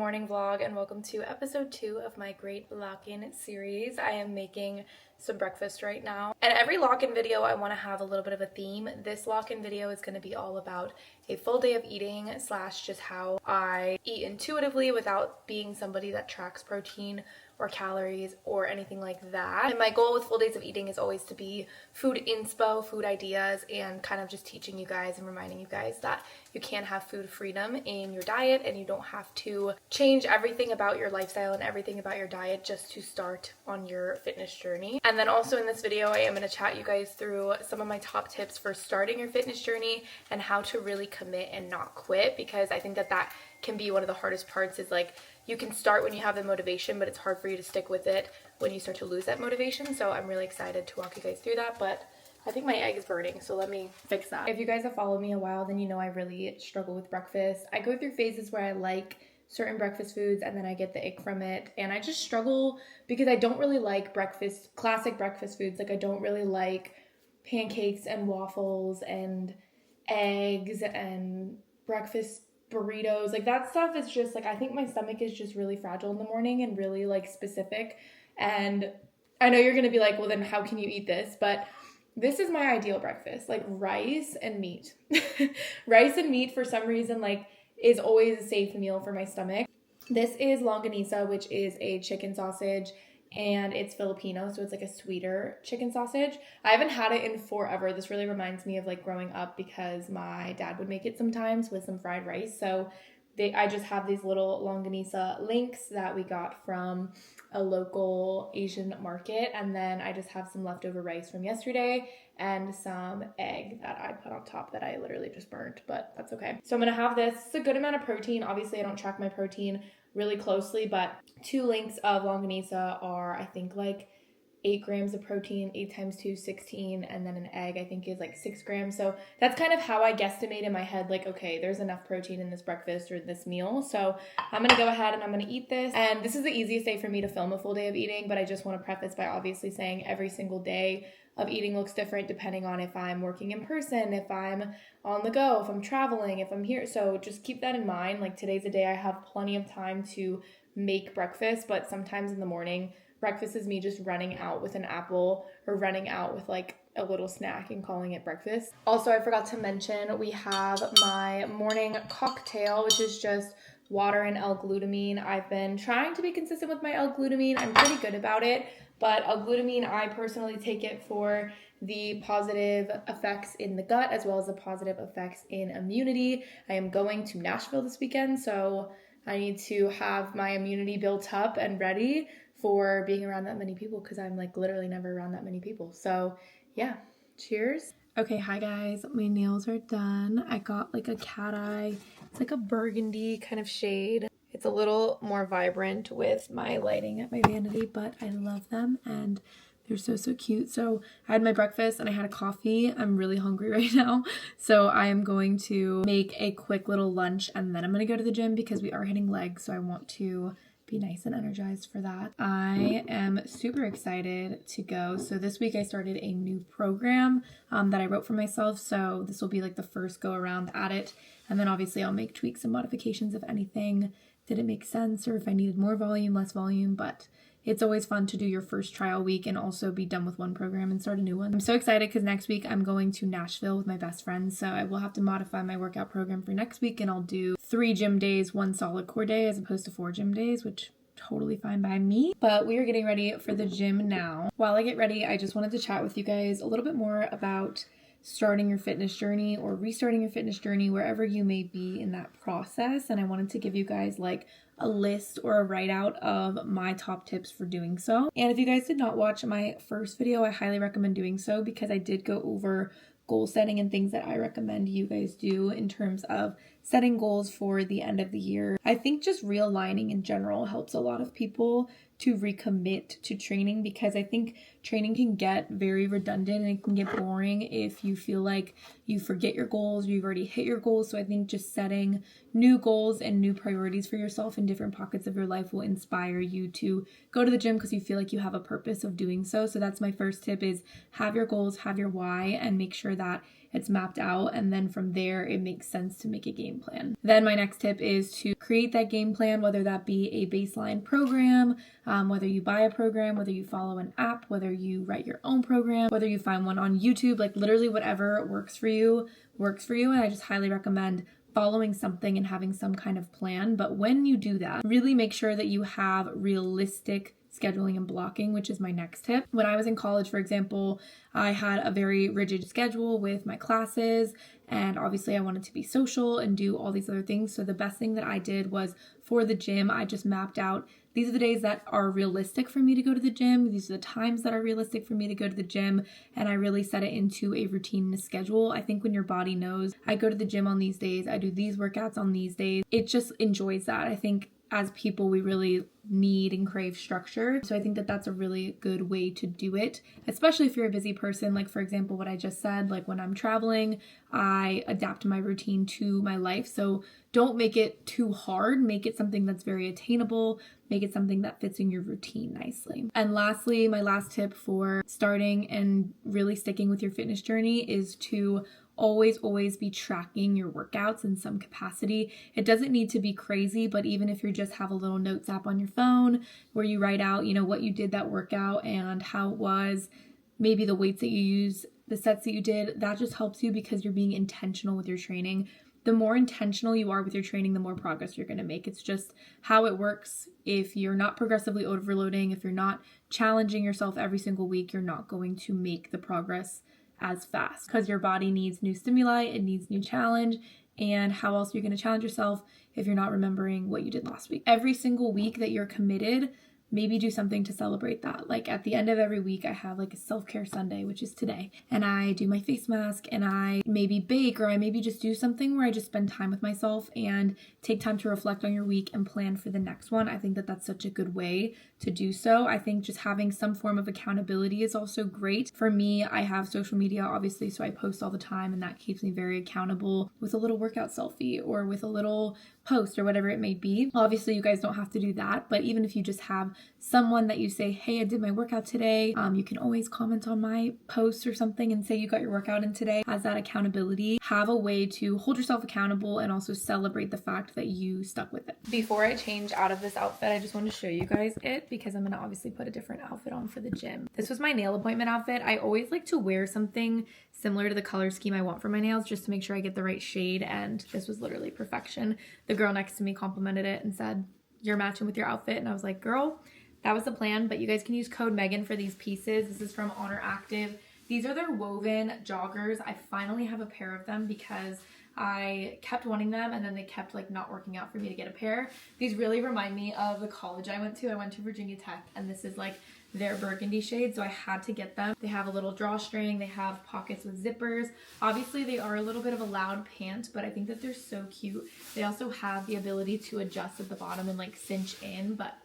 morning vlog and welcome to episode 2 of my great lock-in series. I am making some breakfast right now, and every lock-in video I want to have a little bit of a theme. This lock-in video is going to be all about a full day of eating slash just how I eat intuitively without being somebody that tracks protein or calories or anything like that. And my goal with full days of eating is always to be food inspo, food ideas, and kind of just teaching you guys and reminding you guys that you can have food freedom in your diet and you don't have to change everything about your lifestyle and everything about your diet just to start on your fitness journey. And then also in this video, I am going to chat you guys through some of my top tips for starting your fitness journey and how to really commit and not quit, because I think that can be one of the hardest parts. Is like, you can start when you have the motivation, but it's hard for you to stick with it when you start to lose that motivation. So I'm really excited to walk you guys through that, but I think my egg is burning, so let me fix that. If you guys have followed me a while, then you know I really struggle with breakfast. I go through phases where I like certain breakfast foods and then I get the ick from it, and I just struggle because I don't really like classic breakfast foods. Like, I don't really like pancakes and waffles and eggs and breakfast burritos. Like, that stuff is just like, I think my stomach is just really fragile in the morning and really like specific. And I know you're gonna be like, well, then how can you eat this? But this is my ideal breakfast, like rice and meat. Rice and meat, for some reason, like, is always a safe meal for my stomach. This is longanisa, which is a chicken sausage, and it's Filipino, so it's like a sweeter chicken sausage. I haven't had it in forever. This really reminds me of like growing up, because my dad would make it sometimes with some fried rice. So I just have these little longanisa links that we got from a local Asian market, and then I just have some leftover rice from yesterday and some egg that I put on top that I literally just burnt, but that's okay. So I'm gonna have this. It's a good amount of protein. Obviously, I don't track my protein really closely, but 2 links of longanisa are, I think, like 8 grams of protein. 8 times 2 is 16, and then an egg I think is like 6 grams. So that's kind of how I guesstimate in my head, like, okay, there's enough protein in this breakfast or this meal. So I'm gonna go ahead and I'm gonna eat this. And this is the easiest day for me to film a full day of eating, but I just want to preface by obviously saying every single day of eating looks different depending on if I'm working in person, if I'm on the go, if I'm traveling, if I'm here. So just keep that in mind. Like, today's a day I have plenty of time to make breakfast, but sometimes in the morning, breakfast is me just running out with an apple or running out with like a little snack and calling it breakfast. Also, I forgot to mention, we have my morning cocktail, which is just water and L-glutamine. I've been trying to be consistent with my L-glutamine. I'm pretty good about it, but L-glutamine, I personally take it for the positive effects in the gut as well as the positive effects in immunity. I am going to Nashville this weekend, so I need to have my immunity built up and ready for being around that many people, because I'm like literally never around that many people. So yeah, cheers. Okay, hi guys, my nails are done. I got like a cat eye. It's like a burgundy kind of shade. It's a little more vibrant with my lighting at my vanity, but I love them and they're so cute. So I had my breakfast and I had a coffee. I'm really hungry right now. So I am going to make a quick little lunch and then I'm going to go to the gym because we are hitting legs. So I want to be nice and energized for that. I am super excited to go. So this week I started a new program that I wrote for myself. So this will be like the first go around at it. And then obviously I'll make tweaks and modifications if anything didn't make sense or if I needed more volume, less volume, but it's always fun to do your first trial week and also be done with one program and start a new one. I'm so excited because next week I'm going to Nashville with my best friend, so I will have to modify my workout program for next week, and I'll do 3 gym days, 1 solid core day, as opposed to 4 gym days, which totally fine by me. But we are getting ready for the gym now. While I get ready, I just wanted to chat with you guys a little bit more about starting your fitness journey or restarting your fitness journey, wherever you may be in that process. And I wanted to give you guys like a list or a write out of my top tips for doing so. And if you guys did not watch my first video, I highly recommend doing so, because I did go over goal setting and things that I recommend you guys do in terms of setting goals for the end of the year. I think just realigning in general helps a lot of people to recommit to training, because I think training can get very redundant and it can get boring if you feel like you forget your goals, you've already hit your goals. So I think just setting new goals and new priorities for yourself in different pockets of your life will inspire you to go to the gym because you feel like you have a purpose of doing so. So that's my first tip, is have your goals, have your why, and make sure that it's mapped out, and then from there it makes sense to make a game plan. Then my next tip is to create that game plan, whether that be a baseline program, whether you buy a program, whether you follow an app, whether you write your own program, whether you find one on YouTube, like literally whatever works for you. And I just highly recommend following something and having some kind of plan. But when you do that, really make sure that you have realistic scheduling and blocking, which is my next tip. When I was in college, for example, I had a very rigid schedule with my classes, and obviously I wanted to be social and do all these other things. So the best thing that I did was for the gym, I just mapped out, these are the days that are realistic for me to go to the gym. These are the times that are realistic for me to go to the gym. And I really set it into a routine and a schedule. I think when your body knows, I go to the gym on these days, I do these workouts on these days, it just enjoys that. I think as people, we really need and crave structure. So I think that that's a really good way to do it, especially if you're a busy person. Like, for example, what I just said, like when I'm traveling, I adapt my routine to my life. So don't make it too hard. Make it something that's very attainable. Make it something that fits in your routine nicely. And lastly, my last tip for starting and really sticking with your fitness journey is to always be tracking your workouts in some capacity. It doesn't need to be crazy, but even if you just have a little notes app on your phone where you write out, what you did that workout and how it was, maybe the weights that you use, the sets that you did, that just helps you because you're being intentional with your training. The more intentional you are with your training, the more progress you're going to make. It's just how it works. If you're not progressively overloading, if you're not challenging yourself every single week, you're not going to make the progress as fast because your body needs new stimuli, it needs new challenge. And how else are you going to challenge yourself if you're not remembering what you did last week? Every single week that you're committed, maybe do something to celebrate that. Like at the end of every week, I have like a self-care Sunday, which is today. And I do my face mask and I maybe bake, or I maybe just do something where I just spend time with myself and take time to reflect on your week and plan for the next one. I think that that's such a good way to do so. I think just having some form of accountability is also great. For me, I have social media, obviously, so I post all the time and that keeps me very accountable with a little workout selfie or with a little post or whatever it may be. Obviously, you guys don't have to do that, but even if you just have someone that you say, hey, I did my workout today, you can always comment on my post or something and say you got your workout in today. As that accountability, have a way to hold yourself accountable and also celebrate the fact that you stuck with it. Before I change out of this outfit, I just want to show you guys it because I'm going to obviously put a different outfit on for the gym. This was my nail appointment outfit. I always like to wear something similar to the color scheme I want for my nails just to make sure I get the right shade, and this was literally perfection. The girl next to me complimented it and said, you're matching with your outfit, and I was like, girl, that was the plan, but you guys can use code Megan for these pieces. This is from Oner Active. These are their woven joggers. I finally have a pair of them because I kept wanting them and then they kept like not working out for me to get a pair. These really remind me of the college I went to. I went to Virginia Tech, and this is like their burgundy shade, so I had to get them. They have a little drawstring, they have pockets with zippers. Obviously they are a little bit of a loud pant, but I think that they're so cute. They also have the ability to adjust at the bottom and like cinch in, but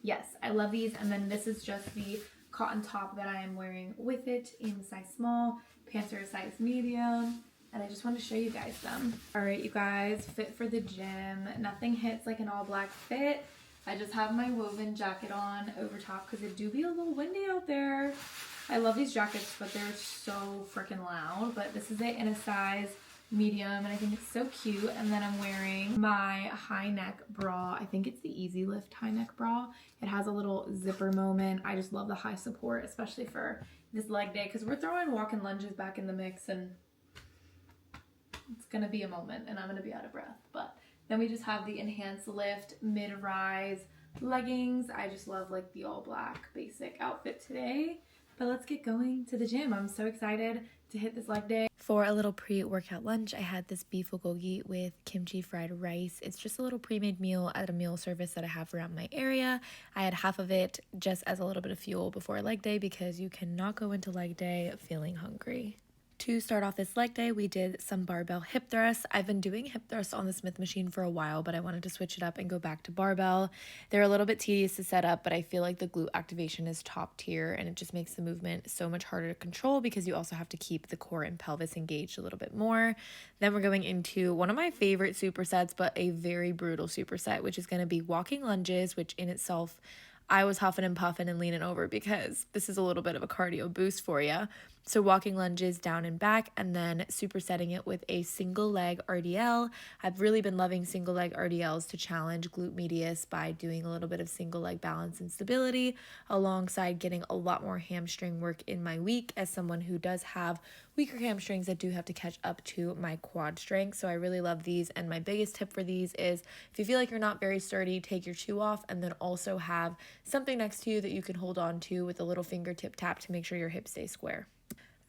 yes, I love these. And then this is just the cotton top that I am wearing with it in size small. Pants are a size medium. And I just want to show you guys them. All right, you guys, fit for the gym. Nothing hits like an all black fit. I just have my woven jacket on over top because it do be a little windy out there. I love these jackets, but they're so freaking loud. But this is it in a size medium, and I think it's so cute. And then I'm wearing my high neck bra. I think it's the Easy Lift high neck bra. It has a little zipper moment. I just love the high support, especially for this leg day because we're throwing walking lunges back in the mix, and it's gonna be a moment and I'm gonna be out of breath. But then we just have the enhanced lift mid-rise leggings. I just love like the all black basic outfit today. But let's get going to the gym. I'm so excited to hit this leg day. For a little pre-workout lunch, I had this beef bulgogi with kimchi fried rice. It's just a little pre-made meal at a meal service that I have around my area. I had half of it just as a little bit of fuel before leg day because you cannot go into leg day feeling hungry. To start off this leg day, we did some barbell hip thrusts. I've been doing hip thrusts on the Smith machine for a while, but I wanted to switch it up and go back to barbell. They're a little bit tedious to set up, but I feel like the glute activation is top tier, and it just makes the movement so much harder to control because you also have to keep the core and pelvis engaged a little bit more. Then we're going into one of my favorite supersets, but a very brutal superset, which is going to be walking lunges, which in itself I was huffing and puffing and leaning over because this is a little bit of a cardio boost for you. So walking lunges down and back, and then supersetting it with a single leg RDL. I've really been loving single leg RDLs to challenge glute medius by doing a little bit of single leg balance and stability, alongside getting a lot more hamstring work in my week as someone who does have weaker hamstrings that do have to catch up to my quad strength. So I really love these, and my biggest tip for these is if you feel like you're not very sturdy, take your shoe off, and then also have something next to you that you can hold on to with a little fingertip tap to make sure your hips stay square.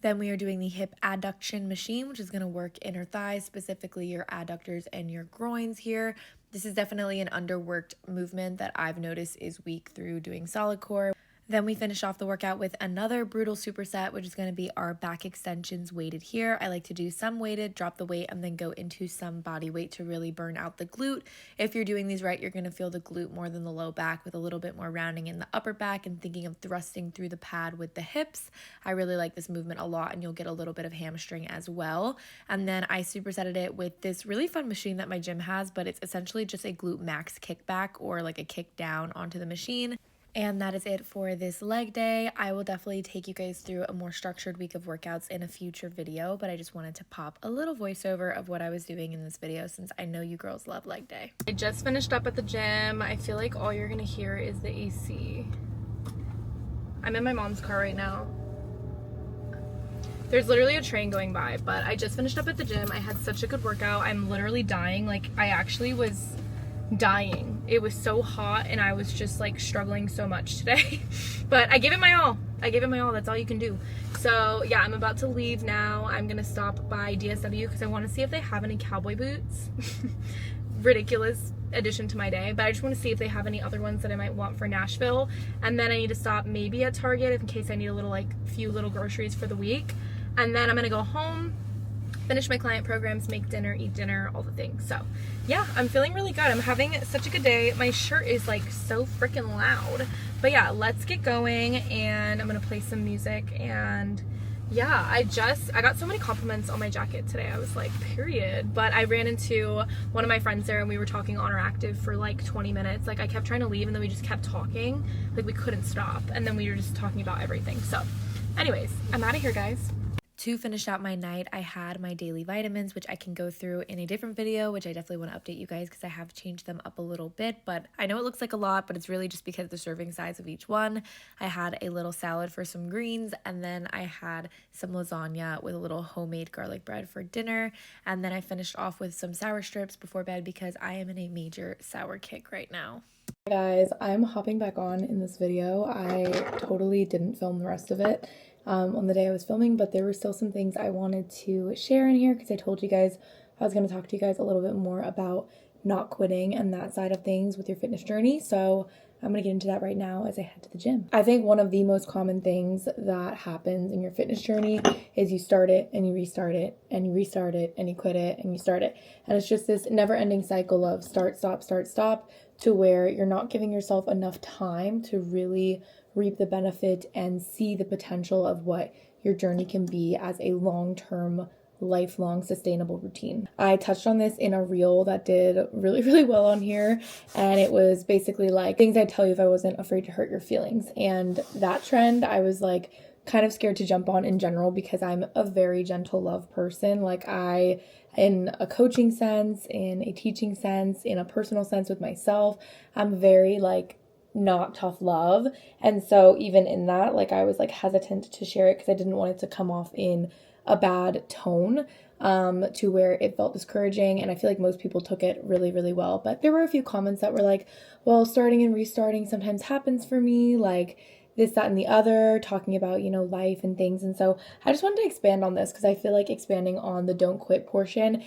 Then we are doing the hip adduction machine, which is going to work inner thighs, specifically your adductors and your groins here. This is definitely an underworked movement that I've noticed is weak through doing solid core. Then we finish off the workout with another brutal superset, which is going to be our back extensions weighted here. I like to do some weighted, drop the weight, and then go into some body weight to really burn out the glute. If you're doing these right, you're going to feel the glute more than the low back, with a little bit more rounding in the upper back and thinking of thrusting through the pad with the hips. I really like this movement a lot, and you'll get a little bit of hamstring as well. And then I supersetted it with this really fun machine that my gym has, but it's essentially just a glute max kickback, or like a kick down onto the machine. And that is it for this leg day. I will definitely take you guys through a more structured week of workouts in a future video, but I just wanted to pop a little voiceover of what I was doing in this video since I know you girls love leg day. I just finished up at the gym. I feel like all you're gonna hear is the AC. I'm in my mom's car right now. There's literally a train going by, but I just finished up at the gym. I had such a good workout. I'm literally dying. Like, I actually was dying. It was so hot and I was just like struggling so much today. But I gave it my all. That's all you can do. So yeah, I'm about to leave now. I'm gonna stop by DSW because I want to see if they have any cowboy boots. Ridiculous addition to my day, but I just want to see if they have any other ones that I might want for Nashville. And then I need to stop maybe at Target in case I need a little, like, few little groceries for the week. And then I'm gonna go home, finish my client programs, make dinner, eat dinner, all the things. So yeah, I'm feeling really good. I'm having such a good day. My shirt is like so freaking loud. But yeah, let's get going, and I'm gonna play some music. And yeah, I got so many compliments on my jacket today. I was like, period. But I ran into one of my friends there, and we were talking Oner Active for like 20 minutes. Like, I kept trying to leave, and then we just kept talking. Like, we couldn't stop. And then we were just talking about everything. So anyways, I'm out of here, guys. To finish out my night, I had my daily vitamins, which I can go through in a different video, which I definitely want to update you guys because I have changed them up a little bit. But I know it looks like a lot, but it's really just because of the serving size of each one. I had a little salad for some greens, and then I had some lasagna with a little homemade garlic bread for dinner. And then I finished off with some sour strips before bed because I am in a major sour kick right now. Hey guys, I'm hopping back on in this video. I totally didn't film the rest of it on the day I was filming, but there were still some things I wanted to share in here because I told you guys I was going to talk to you guys a little bit more about not quitting and that side of things with your fitness journey. So I'm going to get into that right now as I head to the gym. I think one of the most common things that happens in your fitness journey is you start it and you restart it and you restart it and you quit it and you start it. And it's just this never-ending cycle of start, stop, to where you're not giving yourself enough time to really reap the benefit and see the potential of what your journey can be as a long-term, lifelong, sustainable routine. I touched on this in a reel that did really, really well on here, and it was basically like things I'd tell you if I wasn't afraid to hurt your feelings. And that trend, I was like kind of scared to jump on in general because I'm a very gentle love person. Like, in a coaching sense, in a teaching sense, in a personal sense with myself, I'm very like not tough love. And so even in that, like, I was like hesitant to share it because I didn't want it to come off in a bad tone to where it felt discouraging. And I feel like most people took it really, really well. But there were a few comments that were like, well, starting and restarting sometimes happens for me, like this, that, and the other, talking about, you know, life and things. And so I just wanted to expand on this because I feel like expanding on the don't quit portion.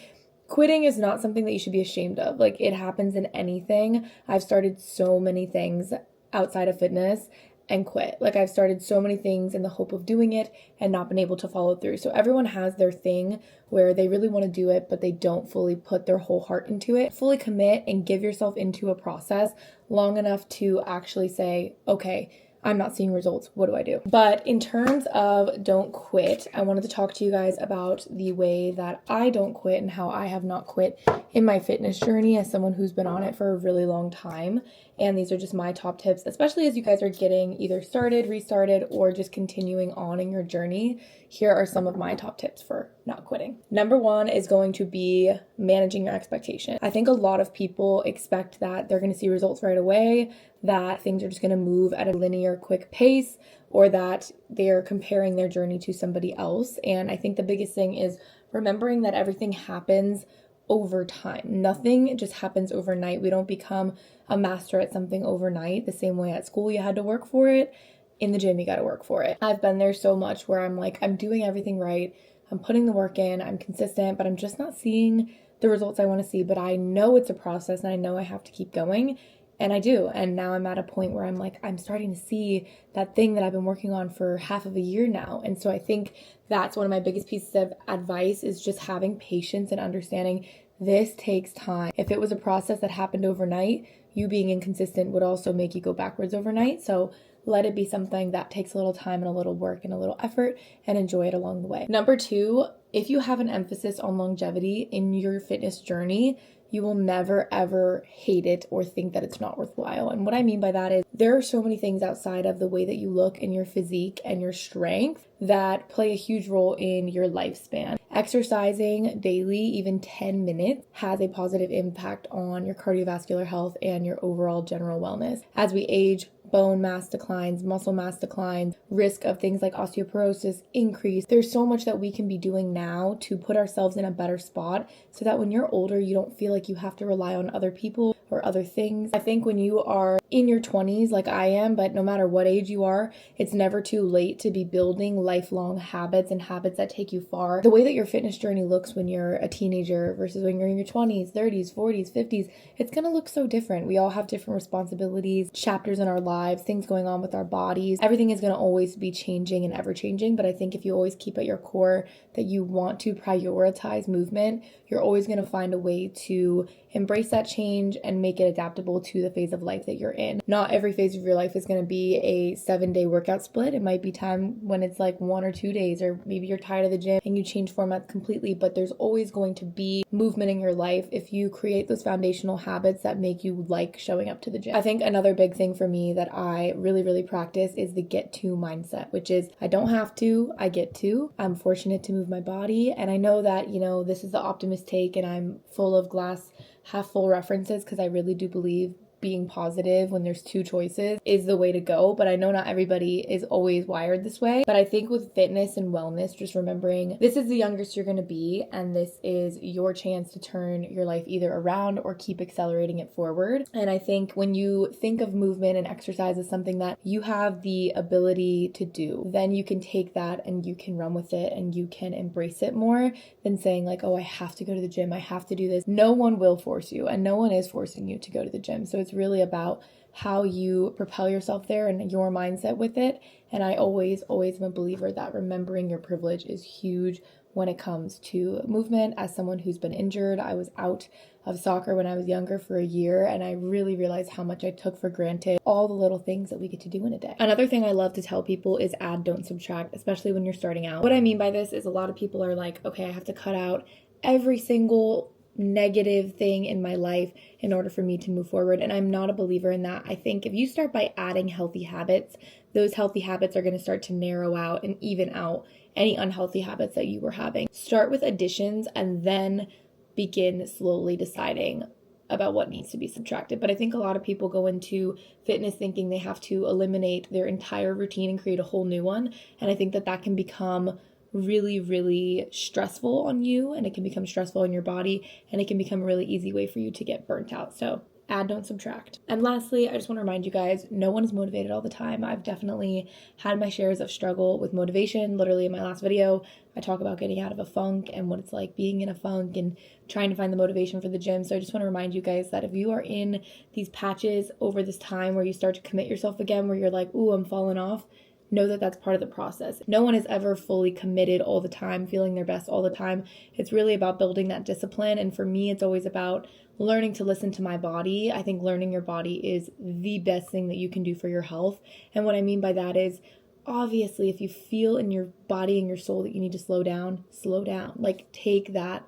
Quitting is not something that you should be ashamed of. Like, it happens in anything. I've started so many things outside of fitness and quit. Like, I've started so many things in the hope of doing it and not been able to follow through. So everyone has their thing where they really want to do it, but they don't fully put their whole heart into it. Fully commit and give yourself into a process long enough to actually say, okay, I'm not seeing results. What do I do? But in terms of don't quit, I wanted to talk to you guys about the way that I don't quit and how I have not quit in my fitness journey as someone who's been on it for a really long time. And these are just my top tips, especially as you guys are getting either started, restarted, or just continuing on in your journey. Here are some of my top tips for not quitting. Number one is going to be managing your expectation. I think a lot of people expect that they're going to see results right away, that things are just going to move at a linear, quick pace, or that they're comparing their journey to somebody else. And I think the biggest thing is remembering that everything happens over time. Nothing just happens overnight. We don't become a master at something overnight. The same way at school you had to work for it, in the gym you got to work for it. I've been there so much where I'm like, I'm doing everything right. I'm putting the work in, I'm consistent, but I'm just not seeing the results I want to see. But I know it's a process and I know I have to keep going. And I do. And now I'm at a point where I'm like, I'm starting to see that thing that I've been working on for half of a year now. And so I think that's one of my biggest pieces of advice is just having patience and understanding this takes time. If it was a process that happened overnight, you being inconsistent would also make you go backwards overnight. So let it be something that takes a little time and a little work and a little effort, and enjoy it along the way. Number two, if you have an emphasis on longevity in your fitness journey, you will never ever hate it or think that it's not worthwhile. And what I mean by that is there are so many things outside of the way that you look and your physique and your strength that play a huge role in your lifespan. Exercising daily, even 10 minutes, has a positive impact on your cardiovascular health and your overall general wellness. As we age, bone mass declines, muscle mass declines, risk of things like osteoporosis increase. There's so much that we can be doing now to put ourselves in a better spot so that when you're older, you don't feel like you have to rely on other people or other things. I think when you are in your 20s, like I am, but no matter what age you are, it's never too late to be building lifelong habits and habits that take you far. The way that your fitness journey looks when you're a teenager versus when you're in your 20s, 30s, 40s, 50s, it's going to look so different. We all have different responsibilities, chapters in our lives, things going on with our bodies. Everything is going to always be changing and ever changing. But I think if you always keep at your core that you want to prioritize movement, you're always going to find a way to embrace that change and make it adaptable to the phase of life that you're in. Not every phase of your life is going to be a 7-day workout split. It might be time when it's like 1 or 2 days, or maybe you're tired of the gym and you change formats completely, but there's always going to be movement in your life if you create those foundational habits that make you like showing up to the gym. I think another big thing for me that I really practice is the get to mindset, which is I don't have to, I get to. I'm fortunate to move my body, and I know that, this is the optimist take and I'm full of glass half full references because I really do believe being positive when there's two choices is the way to go. But I know not everybody is always wired this way. But I think with fitness and wellness, just remembering this is the youngest you're going to be, and this is your chance to turn your life either around or keep accelerating it forward. And I think when you think of movement and exercise as something that you have the ability to do, then you can take that and you can run with it and you can embrace it more than saying like, oh, I have to go to the gym, I have to do this. No one will force you, and no one is forcing you to go to the gym. So it's really about how you propel yourself there and your mindset with it. And I always am a believer that remembering your privilege is huge when it comes to movement. As someone who's been injured, I was out of soccer when I was younger for a year, and I really realized how much I took for granted all the little things that we get to do in a day. Another thing I love to tell people is add, don't subtract, especially when you're starting out. What I mean by this is a lot of people are like, okay, I have to cut out every single negative thing in my life in order for me to move forward. And I'm not a believer in that. I think if you start by adding healthy habits, those healthy habits are going to start to narrow out and even out any unhealthy habits that you were having. Start with additions and then begin slowly deciding about what needs to be subtracted. But I think a lot of people go into fitness thinking they have to eliminate their entire routine and create a whole new one. And I think that can become really stressful on you, and it can become stressful on your body, and it can become a really easy way for you to get burnt out. So add, don't subtract. And lastly, I just want to remind you guys, no one is motivated all the time. I've definitely had my shares of struggle with motivation. Literally in my last video, I talk about getting out of a funk and what it's like being in a funk and trying to find the motivation for the gym. So I just want to remind you guys that if you are in these patches over this time where you start to commit yourself again, where you're like, ooh, I'm falling off, know that that's part of the process. No one is ever fully committed all the time, feeling their best all the time. It's really about building that discipline. And for me, it's always about learning to listen to my body. I think learning your body is the best thing that you can do for your health. And what I mean by that is, obviously, if you feel in your body and your soul that you need to slow down, slow down. Like, take that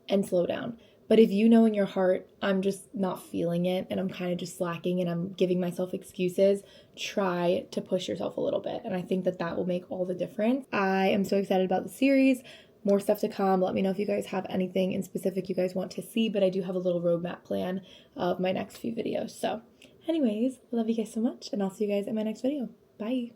and slow down. But if you know in your heart, I'm just not feeling it and I'm kind of just slacking and I'm giving myself excuses, try to push yourself a little bit. And I think that that will make all the difference. I am so excited about the series. More stuff to come. Let me know if you guys have anything in specific you guys want to see, but I do have a little roadmap plan of my next few videos. So anyways, love you guys so much, and I'll see you guys in my next video. Bye.